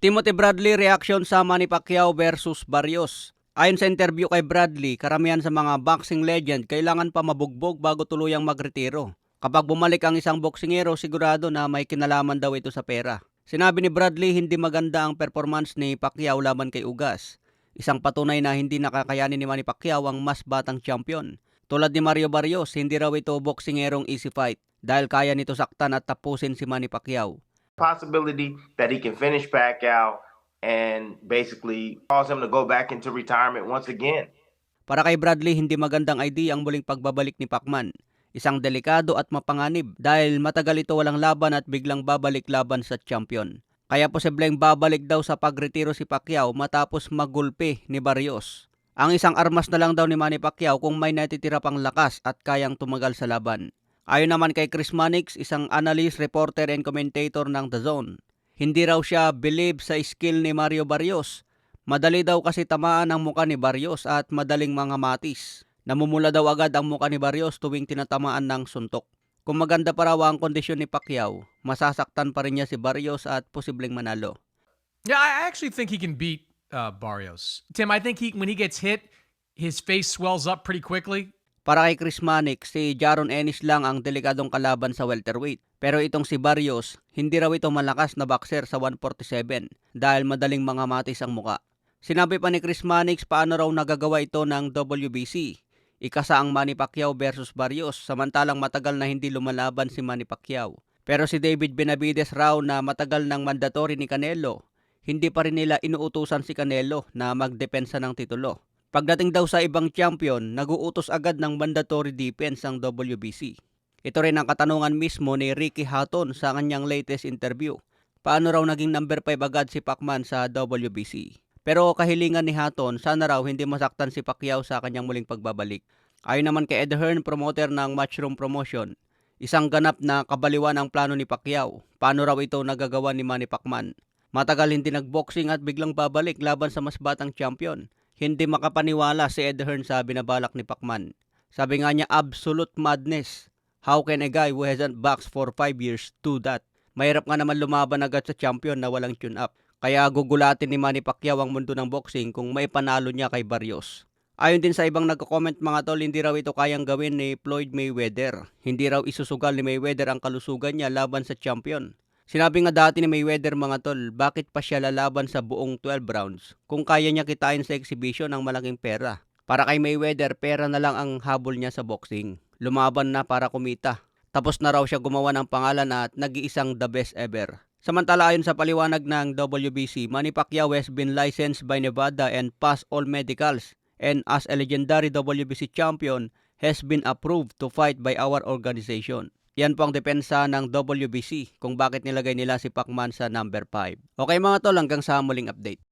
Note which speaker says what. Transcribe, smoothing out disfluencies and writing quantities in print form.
Speaker 1: Timothy Bradley reaction sa Manny Pacquiao versus Barrios. Ayon sa interview kay Bradley, karamihan sa mga boxing legend kailangan pa mabugbog bago tuluyang magretiro. Kapag bumalik ang isang boksingero, sigurado na may kinalaman daw ito sa pera. Sinabi ni Bradley hindi maganda ang performance ni Pacquiao laban kay Ugas. Isang patunay na hindi nakakayanin ni Manny Pacquiao ang mas batang champion. Tulad ni Mario Barrios, hindi raw ito boksingerong easy fight dahil kaya nito saktan at tapusin si Manny Pacquiao.
Speaker 2: Possibility that he can finish Pacquiao and basically cause him to go back into retirement once again.
Speaker 1: Para kay Bradley, hindi magandang idea ang muling pagbabalik ni Pacman. Isang delikado at mapanganib dahil matagal ito walang laban at biglang babalik laban sa champion. Kaya posibleng babalik daw sa pagretiro si Pacquiao matapos magulpi ni Barrios. Ang isang armas na lang daw ni Manny Pacquiao kung may natitira pang lakas at kayang tumagal sa laban. Ayon naman kay Chris Mannix, isang analyst, reporter and commentator ng The Zone, hindi raw siya believe sa skill ni Mario Barrios. Madali daw kasi tamaan ang muka ni Barrios at madaling mga matis. Namumula daw agad ang muka ni Barrios tuwing tinatamaan ng suntok. Kung maganda pa raw ang kondisyon ni Pacquiao, masasaktan pa rin niya si Barrios at posibleng manalo.
Speaker 3: Yeah, I actually think he can beat Barrios. Tim, I think when he gets hit, his face swells up pretty quickly.
Speaker 1: Para kay Chris Mannix, si Jaron Ennis lang ang delikadong kalaban sa welterweight. Pero itong si Barrios, hindi raw ito malakas na boxer sa 147 dahil madaling mga matis ang muka. Sinabi pa ni Chris Mannix paano raw nagagawa ito ng WBC. Ikasa ang Manny Pacquiao versus Barrios samantalang matagal na hindi lumalaban si Manny Pacquiao. Pero si David Benavides raw na matagal ng mandatory ni Canelo, hindi pa rin nila inuutusan si Canelo na magdepensa ng titulo. Pagdating daw sa ibang champion, naguutos agad ng mandatory defense ang WBC. Ito rin ang katanungan mismo ni Ricky Hatton sa kanyang latest interview. Paano raw naging number 5 agad si Pacman sa WBC? Pero kahilingan ni Hatton, sana raw hindi masaktan si Pacquiao sa kanyang muling pagbabalik. Ayon naman kay Ed Hearn, promoter ng Matchroom Promotion, isang ganap na kabaliwan ang plano ni Pacquiao. Paano raw ito nagagawa ni Manny Pacman? Matagal hindi nagboxing at biglang babalik laban sa mas batang champion. Hindi makapaniwala si Ed Hearn sa binabalak ni Pacman. Sabi nga niya, absolute madness. How can a guy who hasn't boxed for 5 years do that? Mahirap nga naman lumaban agad sa champion na walang tune-up. Kaya gugulatin ni Manny Pacquiao ang mundo ng boxing kung may panalo niya kay Barrios. Ayon din sa ibang nagko-comment mga tol, hindi raw ito kayang gawin ni Floyd Mayweather. Hindi raw isusugal ni Mayweather ang kalusugan niya laban sa champion. Sinabi nga dati ni Mayweather mga tol, bakit pa siya lalaban sa buong 12 rounds kung kaya niya kitain sa exhibition ng malaking pera. Para kay Mayweather, pera na lang ang habol niya sa boxing. Lumaban na para kumita. Tapos na raw siya gumawa ng pangalan at nag-iisang the best ever. Samantala ayon sa paliwanag ng WBC, Manny Pacquiao has been licensed by Nevada and passed all medicals, and as a legendary WBC champion has been approved to fight by our organization. Yan po ang depensa ng WBC kung bakit nilagay nila si Pacman sa number 5. Okay mga tol, hanggang sa muling update.